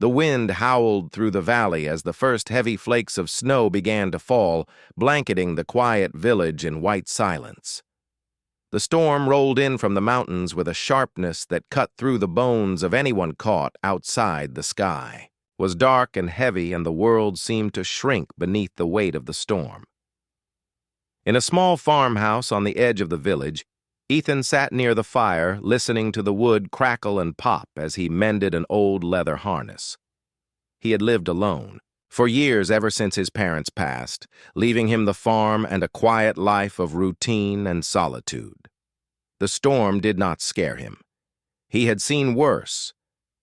The wind howled through the valley as the first heavy flakes of snow began to fall, blanketing the quiet village in white silence. The storm rolled in from the mountains with a sharpness that cut through the bones of anyone caught outside the sky. It was dark and heavy, and the world seemed to shrink beneath the weight of the storm. In a small farmhouse on the edge of the village, Ethan sat near the fire, listening to the wood crackle and pop as he mended an old leather harness. He had lived alone, for years ever since his parents passed, leaving him the farm and a quiet life of routine and solitude. The storm did not scare him. He had seen worse,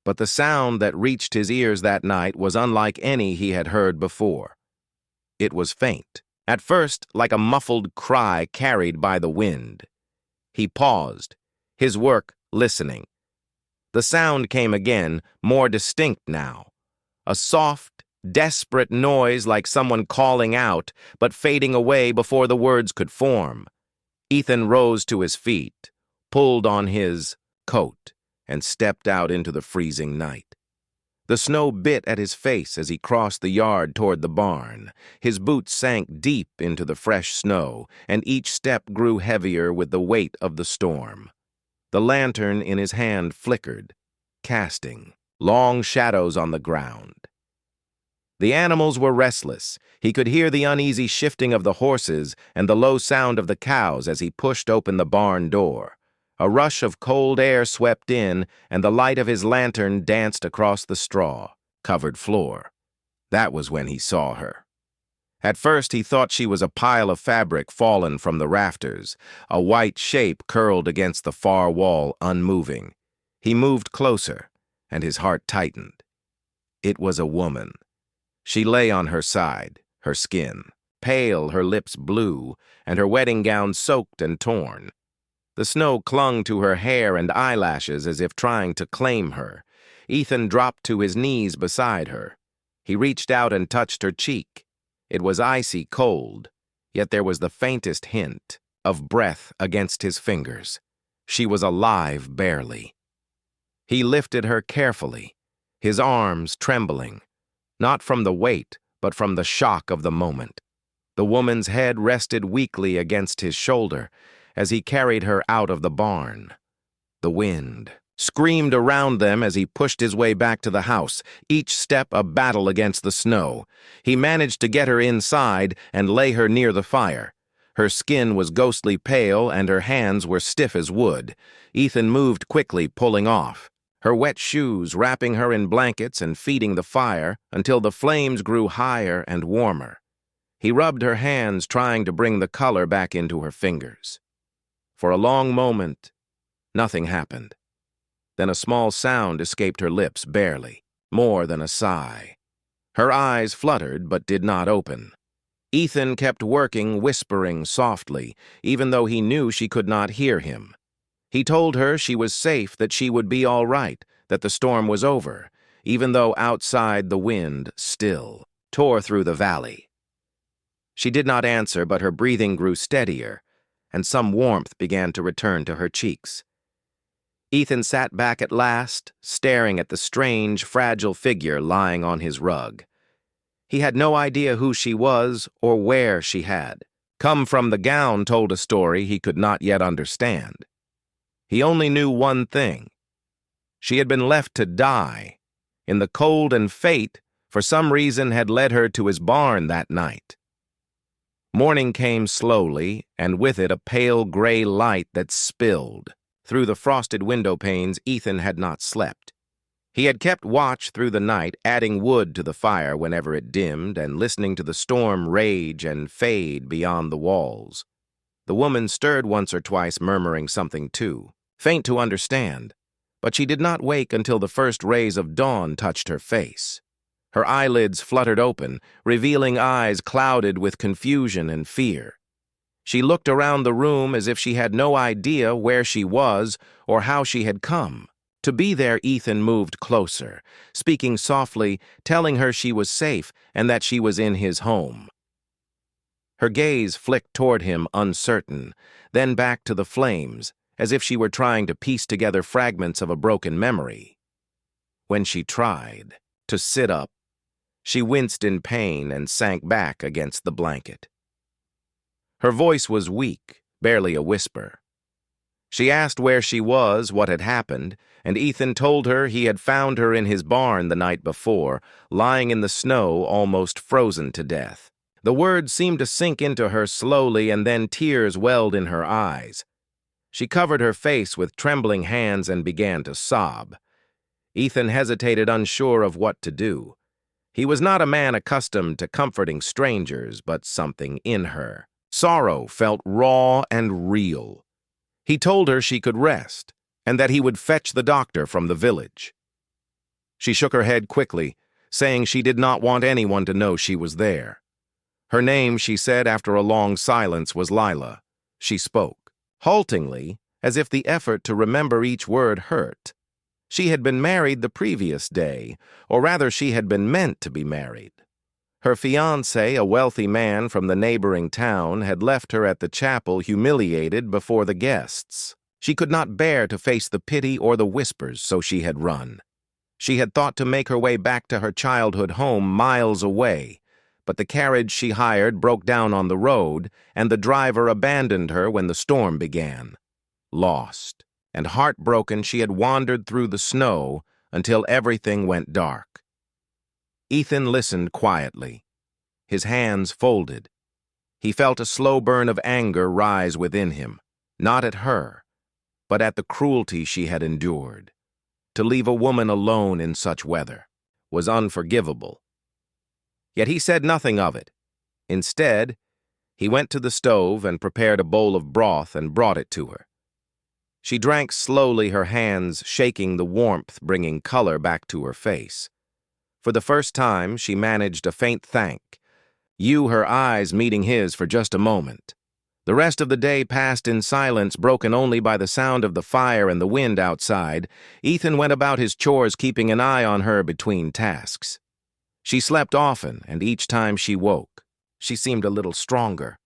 but the sound that reached his ears that night was unlike any he had heard before. It was faint, at first like a muffled cry carried by the wind. He paused, his work listening. The sound came again, more distinct now. A soft, desperate noise like someone calling out, but fading away before the words could form. Ethan rose to his feet, pulled on his coat, and stepped out into the freezing night. The snow bit at his face as he crossed the yard toward the barn. His boots sank deep into the fresh snow, and each step grew heavier with the weight of the storm. The lantern in his hand flickered, casting long shadows on the ground. The animals were restless. He could hear the uneasy shifting of the horses and the low sound of the cows as he pushed open the barn door. A rush of cold air swept in, and the light of his lantern danced across the straw-covered floor. That was when he saw her. At first he thought she was a pile of fabric fallen from the rafters, a white shape curled against the far wall, unmoving. He moved closer, and his heart tightened. It was a woman. She lay on her side, her skin pale, her lips blue, and her wedding gown soaked and torn. The snow clung to her hair and eyelashes as if trying to claim her. Ethan dropped to his knees beside her. He reached out and touched her cheek. It was icy cold, yet there was the faintest hint of breath against his fingers. She was alive barely. He lifted her carefully, his arms trembling, not from the weight, but from the shock of the moment. The woman's head rested weakly against his shoulder as he carried her out of the barn. The wind screamed around them as he pushed his way back to the house, each step a battle against the snow. He managed to get her inside and lay her near the fire. Her skin was ghostly pale and her hands were stiff as wood. Ethan moved quickly, pulling off her wet shoes, wrapping her in blankets and feeding the fire until the flames grew higher and warmer. He rubbed her hands, trying to bring the color back into her fingers. For a long moment, nothing happened. Then a small sound escaped her lips, barely, more than a sigh. Her eyes fluttered but did not open. Ethan kept working, whispering softly, even though he knew she could not hear him. He told her she was safe, that she would be all right, that the storm was over, even though outside the wind still tore through the valley. She did not answer, but her breathing grew steadier, and some warmth began to return to her cheeks. Ethan sat back at last, staring at the strange, fragile figure lying on his rug. He had no idea who she was or where she had come from. The gown told a story he could not yet understand. He only knew one thing. She had been left to die in the cold, and fate, for some reason, had led her to his barn that night. Morning came slowly, and with it a pale gray light that spilled. Through the frosted window panes, Ethan had not slept. He had kept watch through the night, adding wood to the fire whenever it dimmed, and listening to the storm rage and fade beyond the walls. The woman stirred once or twice, murmuring something too, faint to understand, but she did not wake until the first rays of dawn touched her face. Her eyelids fluttered open, revealing eyes clouded with confusion and fear. She looked around the room as if she had no idea where she was or how she had come. To be there, Ethan moved closer, speaking softly, telling her she was safe and that she was in his home. Her gaze flicked toward him, uncertain, then back to the flames, as if she were trying to piece together fragments of a broken memory. When she tried, to sit up. She winced in pain and sank back against the blanket. Her voice was weak, barely a whisper. She asked where she was, what had happened, and Ethan told her he had found her in his barn the night before, lying in the snow, almost frozen to death. The words seemed to sink into her slowly, and then tears welled in her eyes. She covered her face with trembling hands and began to sob. Ethan hesitated, unsure of what to do. He was not a man accustomed to comforting strangers, but something in her. Sorrow felt raw and real. He told her she could rest, and that he would fetch the doctor from the village. She shook her head quickly, saying she did not want anyone to know she was there. Her name, she said after a long silence, was Lila. She spoke, haltingly, as if the effort to remember each word hurt. She had been married the previous day, or rather she had been meant to be married. Her fiancé, a wealthy man from the neighboring town, had left her at the chapel humiliated before the guests. She could not bear to face the pity or the whispers, so she had run. She had thought to make her way back to her childhood home miles away, but the carriage she hired broke down on the road, and the driver abandoned her when the storm began. Lost and heartbroken, she had wandered through the snow until everything went dark. Ethan listened quietly, his hands folded. He felt a slow burn of anger rise within him, not at her, but at the cruelty she had endured. To leave a woman alone in such weather was unforgivable. Yet he said nothing of it. Instead, he went to the stove and prepared a bowl of broth and brought it to her. She drank slowly, her hands shaking, the warmth bringing color back to her face. For the first time, she managed a faint thank, her eyes meeting his for just a moment. The rest of the day passed in silence, broken only by the sound of the fire and the wind outside. Ethan went about his chores, keeping an eye on her between tasks. She slept often, and each time she woke, she seemed a little stronger.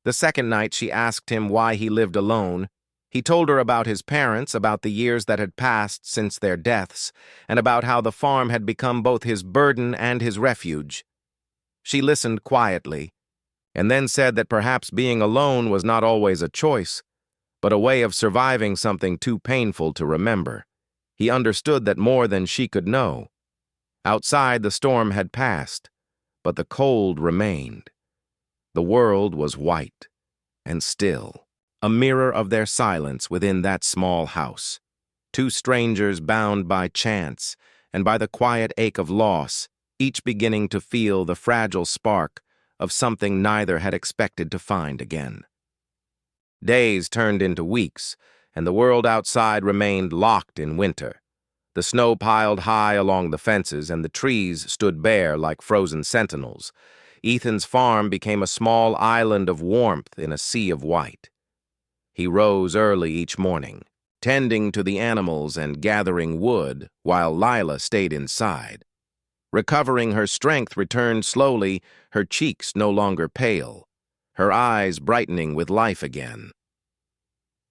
The second night, she asked him why he lived alone. He told her about his parents, about the years that had passed since their deaths, and about how the farm had become both his burden and his refuge. She listened quietly, and then said that perhaps being alone was not always a choice, but a way of surviving something too painful to remember. He understood that more than she could know. Outside, the storm had passed, but the cold remained. The world was white and still, a mirror of their silence within that small house. Two strangers bound by chance and by the quiet ache of loss, each beginning to feel the fragile spark of something neither had expected to find again. Days turned into weeks, and the world outside remained locked in winter. The snow piled high along the fences, and the trees stood bare like frozen sentinels. Ethan's farm became a small island of warmth in a sea of white. He rose early each morning, tending to the animals and gathering wood, while Lila stayed inside. Recovering her strength returned slowly, her cheeks no longer pale, her eyes brightening with life again.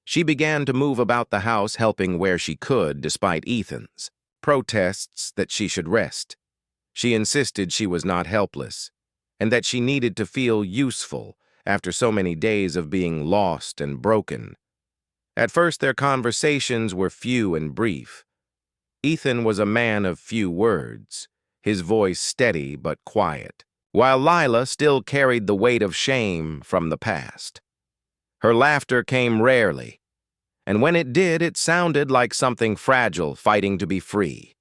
She began to move about the house, helping where she could, despite Ethan's protests that she should rest. She insisted she was not helpless, and that she needed to feel useful after so many days of being lost and broken. At first, their conversations were few and brief. Ethan was a man of few words, his voice steady but quiet, while Lila still carried the weight of shame from the past. Her laughter came rarely, and when it did, it sounded like something fragile fighting to be free.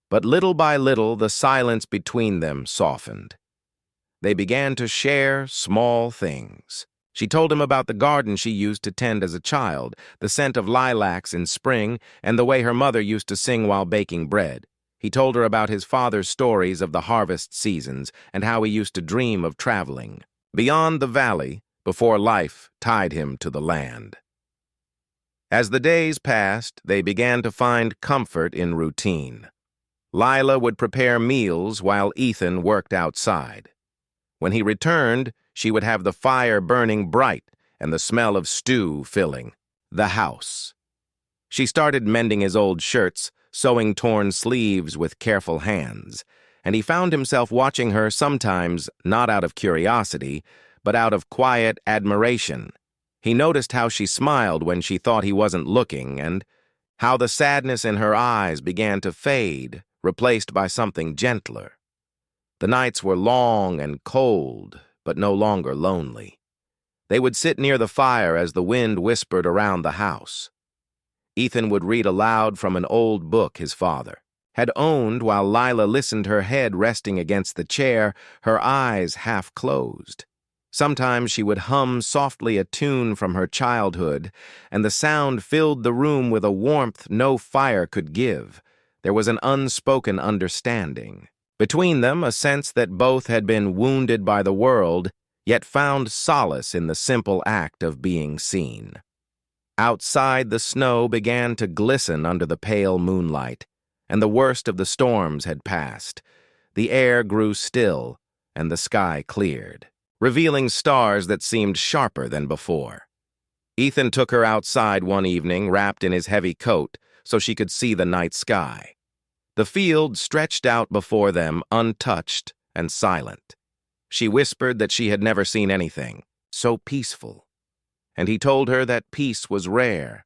But little by little, the silence between them softened. They began to share small things. She told him about the garden she used to tend as a child, the scent of lilacs in spring, and the way her mother used to sing while baking bread. He told her about his father's stories of the harvest seasons and how he used to dream of traveling beyond the valley before life tied him to the land. As the days passed, they began to find comfort in routine. Lila would prepare meals while Ethan worked outside. When he returned, she would have the fire burning bright and the smell of stew filling the house. She started mending his old shirts, sewing torn sleeves with careful hands, and he found himself watching her sometimes not out of curiosity, but out of quiet admiration. He noticed how she smiled when she thought he wasn't looking, and how the sadness in her eyes began to fade, replaced by something gentler. The nights were long and cold, but no longer lonely. They would sit near the fire as the wind whispered around the house. Ethan would read aloud from an old book his father had owned while Lila listened, her head resting against the chair, her eyes half closed. Sometimes she would hum softly a tune from her childhood, and the sound filled the room with a warmth no fire could give. There was an unspoken understanding. Between them, a sense that both had been wounded by the world, yet found solace in the simple act of being seen. Outside, the snow began to glisten under the pale moonlight, and the worst of the storms had passed. The air grew still, and the sky cleared, revealing stars that seemed sharper than before. Ethan took her outside one evening, wrapped in his heavy coat, so she could see the night sky. The field stretched out before them, untouched and silent. She whispered that she had never seen anything so peaceful, and he told her that peace was rare,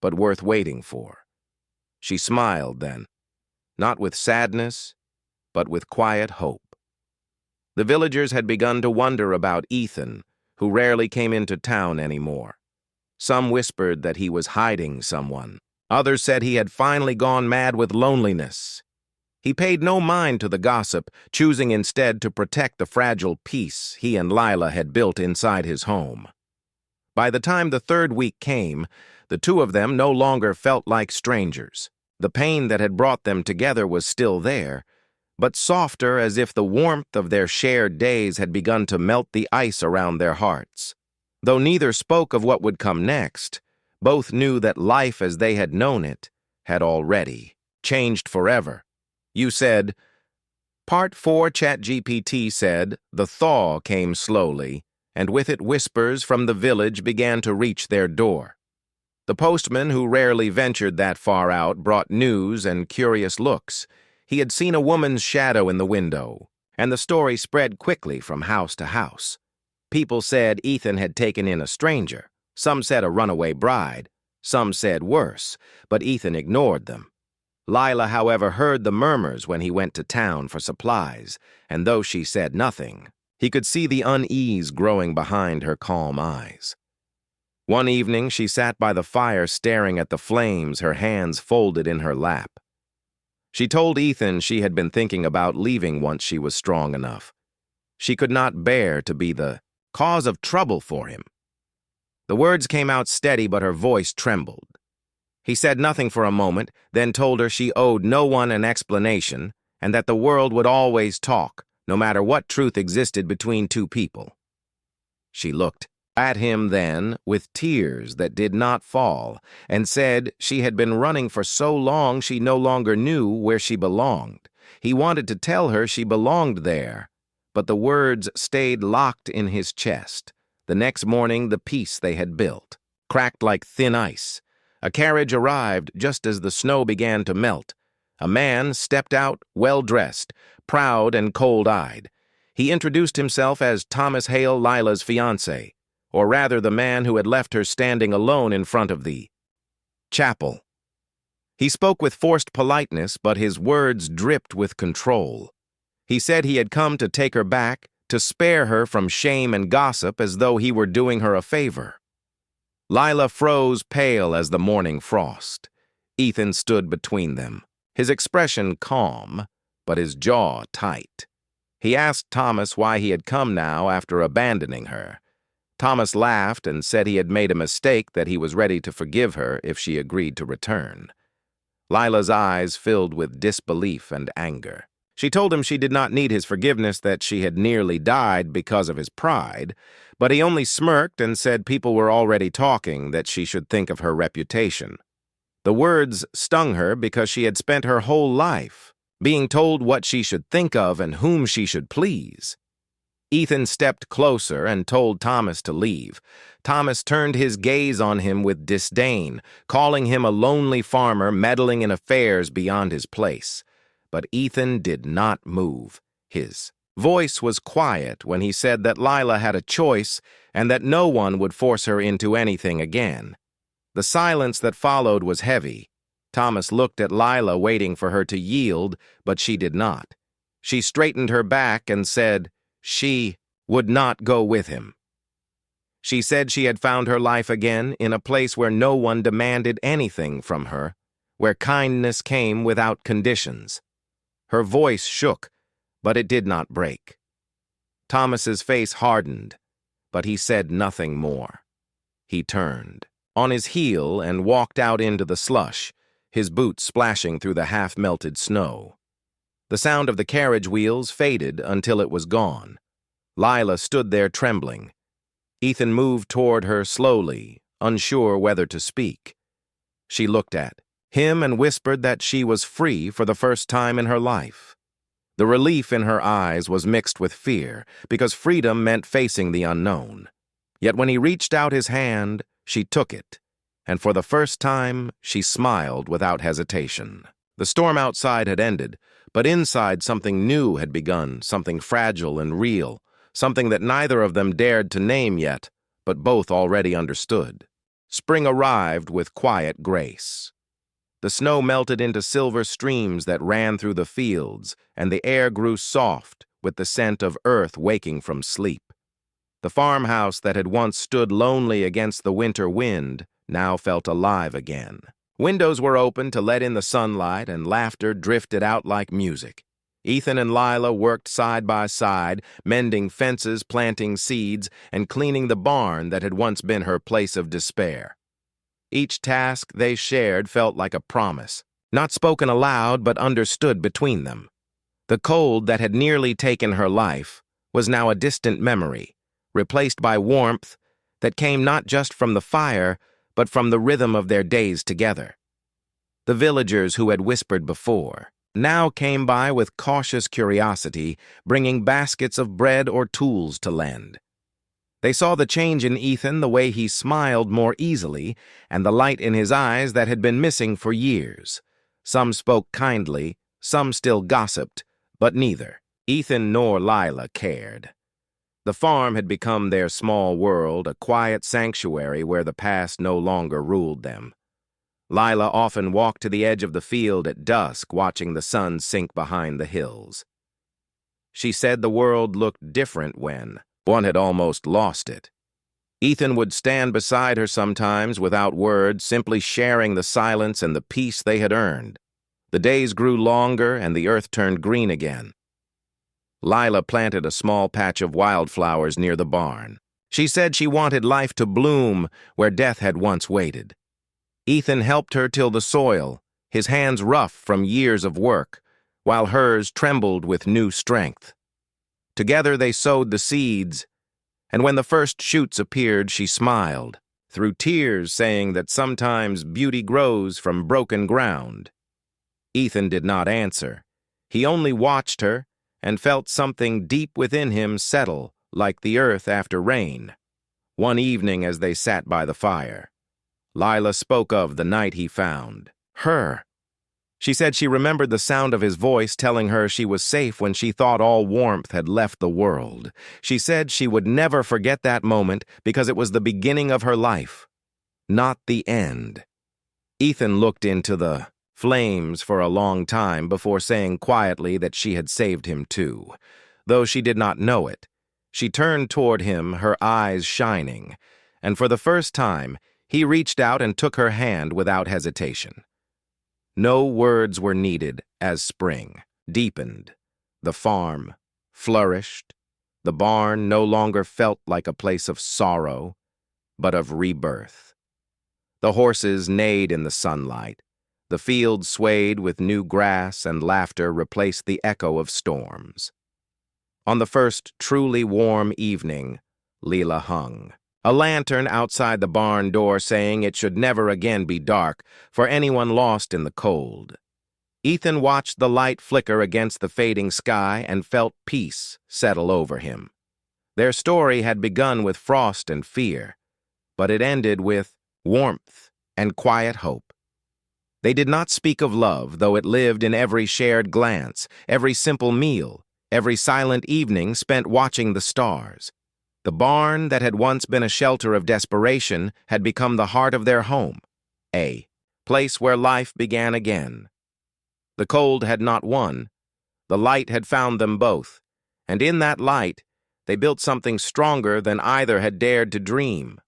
but worth waiting for. She smiled then, not with sadness, but with quiet hope. The villagers had begun to wonder about Ethan, who rarely came into town anymore. Some whispered that he was hiding someone. Others said he had finally gone mad with loneliness. He paid no mind to the gossip, choosing instead to protect the fragile peace he and Lila had built inside his home. By the time the third week came, the two of them no longer felt like strangers. The pain that had brought them together was still there, but softer, as if the warmth of their shared days had begun to melt the ice around their hearts. Though neither spoke of what would come next, both knew that life as they had known it had already changed forever. You said, Part 4 ChatGPT said, the thaw came slowly, and with it whispers from the village began to reach their door. The postman, who rarely ventured that far out, brought news and curious looks. He had seen a woman's shadow in the window, and the story spread quickly from house to house. People said Ethan had taken in a stranger. Some said a runaway bride. Some said worse, but Ethan ignored them. Lila, however, heard the murmurs when he went to town for supplies, and though she said nothing, he could see the unease growing behind her calm eyes. One evening, she sat by the fire staring at the flames, her hands folded in her lap. She told Ethan she had been thinking about leaving once she was strong enough. She could not bear to be the cause of trouble for him. The words came out steady, but her voice trembled. He said nothing for a moment, then told her she owed no one an explanation, and that the world would always talk, no matter what truth existed between two people. She looked at him then with tears that did not fall, and said she had been running for so long she no longer knew where she belonged. He wanted to tell her she belonged there, but the words stayed locked in his chest. The next morning, the peace they had built cracked like thin ice. A carriage arrived just as the snow began to melt. A man stepped out, well-dressed, proud and cold-eyed. He introduced himself as Thomas Hale, Lila's fiancé, or rather the man who had left her standing alone in front of the chapel. He spoke with forced politeness, but his words dripped with control. He said he had come to take her back, to spare her from shame and gossip, as though he were doing her a favor. Lila froze pale as the morning frost. Ethan stood between them, his expression calm, but his jaw tight. He asked Thomas why he had come now after abandoning her. Thomas laughed and said he had made a mistake, that he was ready to forgive her if she agreed to return. Lila's eyes filled with disbelief and anger. She told him she did not need his forgiveness, that she had nearly died because of his pride, but he only smirked and said people were already talking, that she should think of her reputation. The words stung her because she had spent her whole life being told what she should think of and whom she should please. Ethan stepped closer and told Thomas to leave. Thomas turned his gaze on him with disdain, calling him a lonely farmer meddling in affairs beyond his place. But Ethan did not move. His voice was quiet when he said that Lila had a choice and that no one would force her into anything again. The silence that followed was heavy. Thomas looked at Lila, waiting for her to yield, but she did not. She straightened her back and said she would not go with him. She said she had found her life again in a place where no one demanded anything from her, where kindness came without conditions. Her voice shook, but it did not break. Thomas's face hardened, but he said nothing more. He turned on his heel and walked out into the slush, his boots splashing through the half-melted snow. The sound of the carriage wheels faded until it was gone. Lila stood there trembling. Ethan moved toward her slowly, unsure whether to speak. She looked at him and whispered that she was free for the first time in her life. The relief in her eyes was mixed with fear, because freedom meant facing the unknown. Yet when he reached out his hand, she took it, and for the first time, she smiled without hesitation. The storm outside had ended, but inside something new had begun, something fragile and real, something that neither of them dared to name yet, but both already understood. Spring arrived with quiet grace. The snow melted into silver streams that ran through the fields, and the air grew soft with the scent of earth waking from sleep. The farmhouse that had once stood lonely against the winter wind now felt alive again. Windows were open to let in the sunlight, and laughter drifted out like music. Ethan and Lila worked side by side, mending fences, planting seeds, and cleaning the barn that had once been her place of despair. Each task they shared felt like a promise, not spoken aloud but understood between them. The cold that had nearly taken her life was now a distant memory, replaced by warmth that came not just from the fire, but from the rhythm of their days together. The villagers who had whispered before now came by with cautious curiosity, bringing baskets of bread or tools to lend. They saw the change in Ethan, the way he smiled more easily, and the light in his eyes that had been missing for years. Some spoke kindly, some still gossiped, but neither Ethan nor Lila cared. The farm had become their small world, a quiet sanctuary where the past no longer ruled them. Lila often walked to the edge of the field at dusk, watching the sun sink behind the hills. She said the world looked different when one had almost lost it. Ethan would stand beside her sometimes without words, simply sharing the silence and the peace they had earned. The days grew longer and the earth turned green again. Lila planted a small patch of wildflowers near the barn. She said she wanted life to bloom where death had once waited. Ethan helped her till the soil, his hands rough from years of work, while hers trembled with new strength. Together they sowed the seeds, and when the first shoots appeared, she smiled, through tears saying that sometimes beauty grows from broken ground. Ethan did not answer. He only watched her and felt something deep within him settle like the earth after rain. One evening as they sat by the fire, Lila spoke of the night he found her. She said she remembered the sound of his voice telling her she was safe when she thought all warmth had left the world. She said she would never forget that moment because it was the beginning of her life, not the end. Ethan looked into the flames for a long time before saying quietly that she had saved him too. Though she did not know it, she turned toward him, her eyes shining, and for the first time, he reached out and took her hand without hesitation. No words were needed as spring deepened. The farm flourished. The barn no longer felt like a place of sorrow, but of rebirth. The horses neighed in the sunlight. The fields swayed with new grass, and laughter replaced the echo of storms. On the first truly warm evening, Lila hung a lantern outside the barn door, saying it should never again be dark for anyone lost in the cold. Ethan watched the light flicker against the fading sky and felt peace settle over him. Their story had begun with frost and fear, but it ended with warmth and quiet hope. They did not speak of love, though it lived in every shared glance, every simple meal, every silent evening spent watching the stars. The barn that had once been a shelter of desperation had become the heart of their home, a place where life began again. The cold had not won. The light had found them both, and in that light, they built something stronger than either had dared to dream.